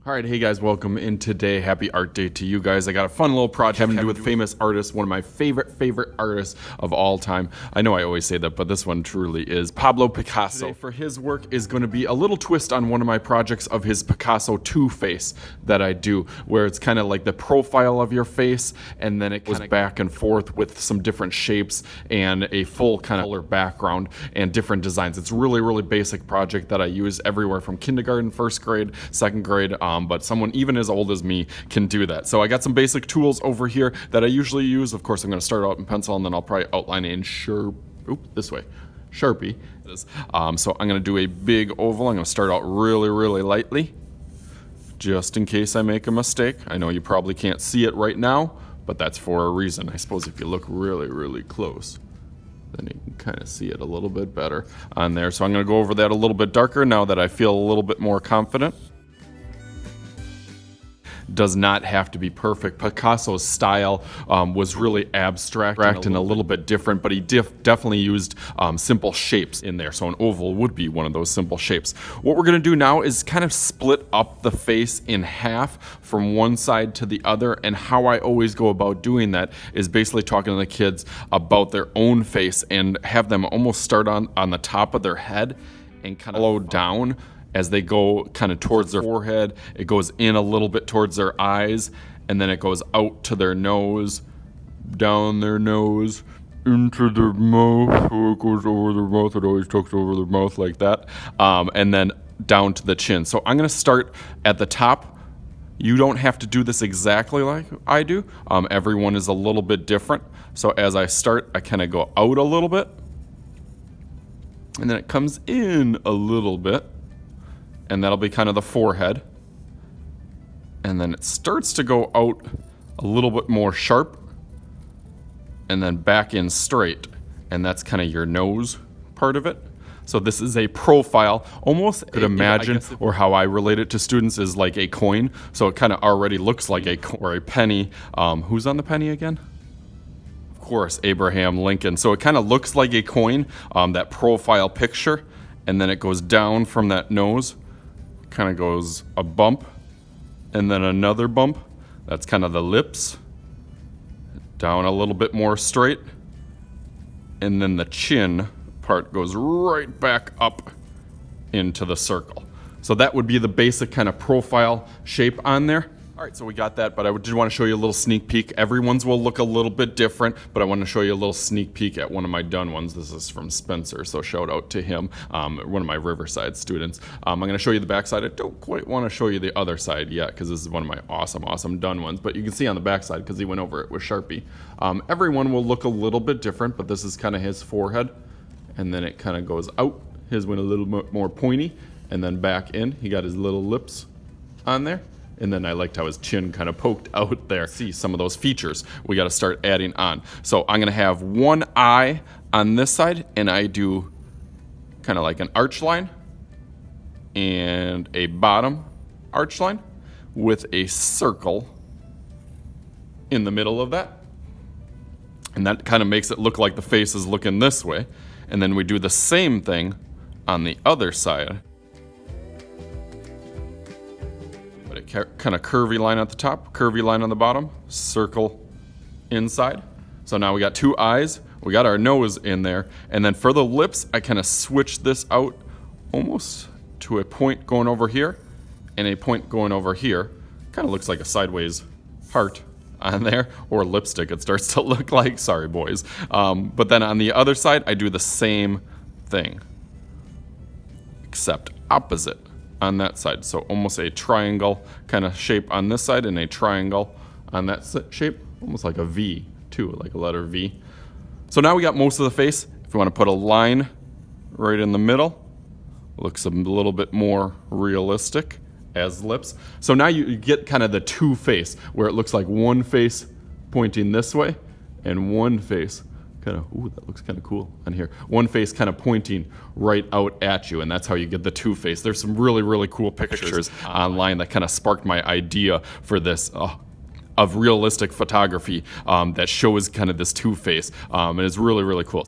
All right, hey guys, welcome in today. Happy art day to you guys. I got a fun little project having to do with famous artists, one of my favorite artists of all time. I know I always say that, but this one truly is Pablo Picasso. Today for his work is going to be a little twist on one of my projects of his Picasso FACE that I do, where it's kind of like the profile of your face, and then it goes back and forth with some different shapes and a full kind of color background and different designs. It's really basic project that I use everywhere from kindergarten, first grade, second grade, but someone even as old as me can do that. So I got some basic tools over here that I usually use. Of course, I'm going to start out in pencil, and then I'll probably outline in Sharpie. So I'm going to do a big oval. I'm going to start out really lightly, just in case I make a mistake. I know you probably can't see it right now, but that's for a reason. I suppose if you look really close, then you can kind of see it a little bit better on there. So I'm going to go over that a little bit darker now that I feel a little bit more confident. Does not have to be perfect. Picasso's style was really abstract and a little bit different, but he definitely used simple shapes in there. So an oval would be one of those simple shapes. What we're going to do now is kind of split up the face in half from one side to the other, and how I always go about doing that is basically talking to the kids about their own face and have them almost start on the top of their head and kind of follow down as they go kind of towards their forehead. It goes in a little bit towards their eyes, and then it goes out to their nose, down their nose, into their mouth. So it goes over their mouth. It always tucks over their mouth like that. And then down to the chin. So I'm going to start at the top. You don't have to do this exactly like I do. Everyone is a little bit different. So as I start, I kind of go out a little bit, and then it comes in a little bit. And that'll be kind of the forehead. And then it starts to go out a little bit more sharp, and then back in straight. And that's kind of your nose part of it. So this is a profile, almost could imagine, or how I relate it to students is like a coin. So it kind of already looks like a coin or a penny. Who's on the penny again? Of course, Abraham Lincoln. So it kind of looks like a coin, that profile picture. And then it goes down from that nose. Kind of goes a bump, and then another bump. That's kind of the lips. Down a little bit more straight, and then the chin part goes right back up into the circle. So that would be the basic kind of profile shape on there. All right, so we got that, but I did want to show you a little sneak peek. Everyone's will look a little bit different, but I want to show you a little sneak peek at one of my done ones. This is from Spencer, so shout out to him, one of my Riverside students. I'm going to show you the back side. I don't quite want to show you the other side yet, because this is one of my awesome done ones, but you can see on the back side, because he went over it with Sharpie. Everyone will look a little bit different, but this is kind of his forehead, and then it kind of goes out. His went a little bit more pointy, and then back in. He got his little lips on there. And then I liked how his chin kind of poked out there. See some of those features we got to start adding on. So I'm going to have one eye on this side, and I do kind of like an arch line and a bottom arch line with a circle in the middle of that. And that kind of makes it look like the face is looking this way. And then we do the same thing on the other side. Kind of curvy line at the top, curvy line on the bottom, circle inside. So now we got two eyes, we got our nose in there, and then for the lips, I kind of switch this out almost to a point going over here and a point going over here. Kind of looks like a sideways heart on there, or lipstick it starts to look like. Sorry, boys. But then on the other side, I do the same thing, except opposite on that side. So almost a triangle kind of shape on this side and a triangle on that shape, almost like a V too, like a letter V. So now we got most of the face. If you want to put a line right in the middle, looks a little bit more realistic as lips. So now you get kind of the two face, where it looks like one face pointing this way and one face kind of, ooh, that looks kind of cool on here. One face kind of pointing right out at you, and that's how you get the two face. There's some really cool pictures online that kind of sparked my idea for this of realistic photography that shows kind of this two face, and it's really cool.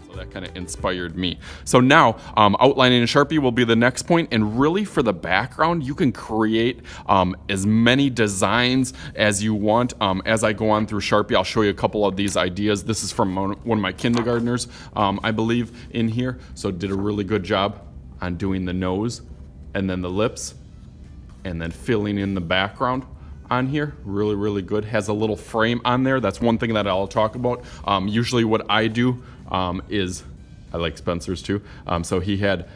So that kind of inspired me. So now outlining in Sharpie will be the next point, and really for the background you can create as many designs as you want. As I go on through Sharpie, I'll show you a couple of these ideas. This is from one of my kindergartners, I believe, in here, so did a really good job on doing the nose and then the lips and then filling in the background on here. Really good. Has a little frame on there. That's one thing that I'll talk about. Usually what I do is, I like Spencer's too, so he had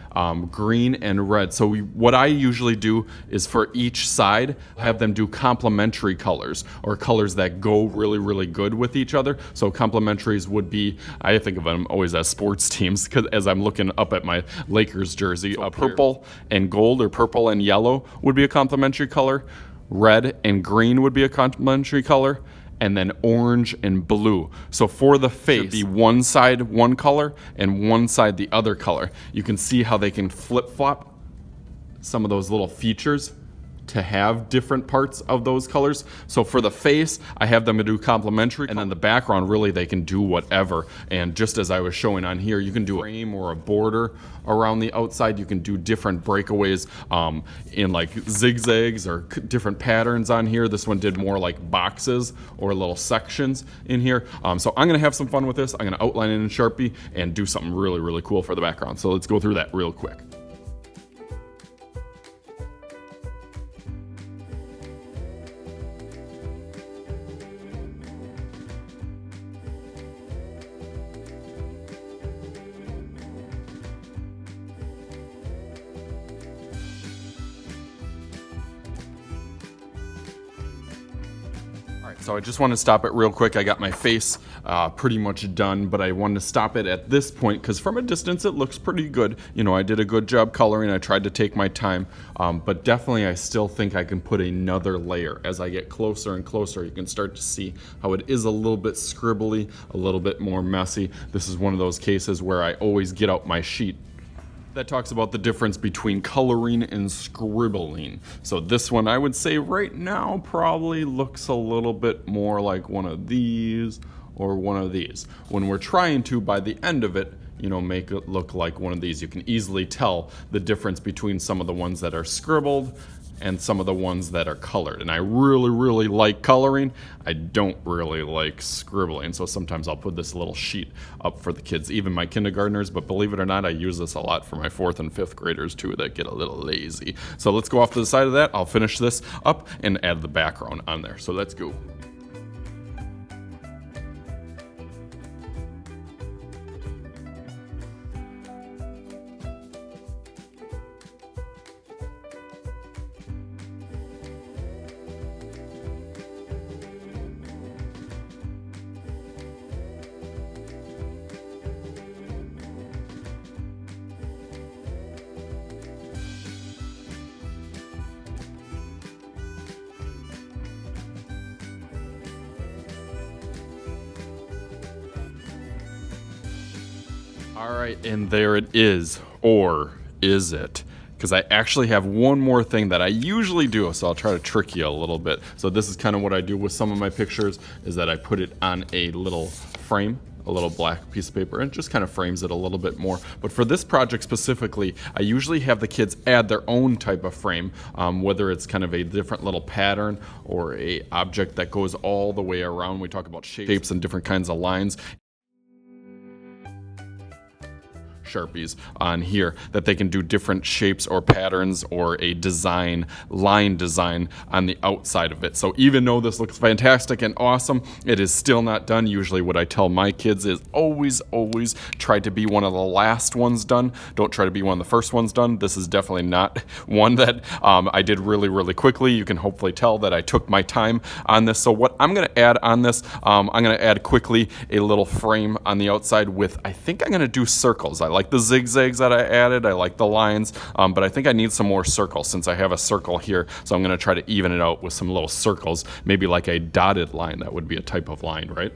green and red. So what I usually do is for each side have them do complementary colors, or colors that go really good with each other. So complementaries would be, I think of them always as sports teams, because as I'm looking up at my Lakers jersey, purple and gold or purple and yellow would be a complementary color. Red and green would be a complementary color, and then orange and blue. So for the face, be one side one color and one side the other color. You can see how they can flip-flop some of those little features to have different parts of those colors. So for the face, I have them to do complementary, and then the background, really they can do whatever. And just as I was showing on here, you can do a frame or a border around the outside. You can do different breakaways in like zigzags or different patterns on here. This one did more like boxes or little sections in here. So I'm gonna have some fun with this. I'm gonna outline it in Sharpie and do something really cool for the background. So let's go through that real quick. So I just want to stop it real quick. I got my face pretty much done, but I wanted to stop it at this point because from a distance it looks pretty good. You know, I did a good job coloring. I tried to take my time, but definitely I still think I can put another layer. As I get closer and closer, you can start to see how it is a little bit scribbly, a little bit more messy. This is one of those cases where I always get out my sheet that talks about the difference between coloring and scribbling. So this one I would say right now probably looks a little bit more like one of these or one of these. When we're trying to, by the end of it, you know, make it look like one of these. You can easily tell the difference between some of the ones that are scribbled and some of the ones that are colored. And I really like coloring. I don't really like scribbling. So sometimes I'll put this little sheet up for the kids, even my kindergartners, but believe it or not, I use this a lot for my 4th and 5th graders too that get a little lazy. So let's go off to the side of that. I'll finish this up and add the background on there. So let's go. All right, and there it is. Or is it? Because I actually have one more thing that I usually do, so I'll try to trick you a little bit. So this is kind of what I do with some of my pictures, is that I put it on a little frame, a little black piece of paper, and it just kind of frames it a little bit more. But for this project specifically, I usually have the kids add their own type of frame, whether it's kind of a different little pattern or a object that goes all the way around. We talk about shapes and different kinds of lines. Sharpies on here that they can do different shapes or patterns or a design, line design on the outside of it. So even though this looks fantastic and awesome, it is still not done. Usually what I tell my kids is always try to be one of the last ones done. Don't try to be one of the first ones done. This is definitely not one that I did really quickly. You can hopefully tell that I took my time on this. So what I'm going to add on this, I'm going to add quickly a little frame on the outside with, I think I'm going to do circles. I like the zigzags that I added. I like the lines, but I think I need some more circles since I have a circle here. So I'm going to try to even it out with some little circles, maybe like a dotted line. That would be a type of line, right?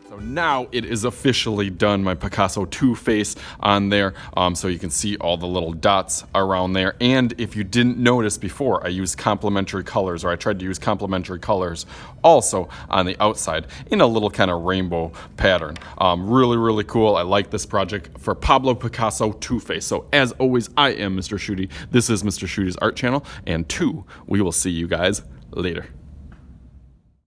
So Now it is officially done, my Picasso 2 face on there, so you can see all the little dots around there. And if you didn't notice before, I used complementary colors, or I tried to use complementary colors also on the outside in a little kind of rainbow pattern. Really cool. I like this project for Pablo Picasso 2 face. So as always, I am Mr. Shooty. This is Mr. Shooty's art channel, and we will see you guys later.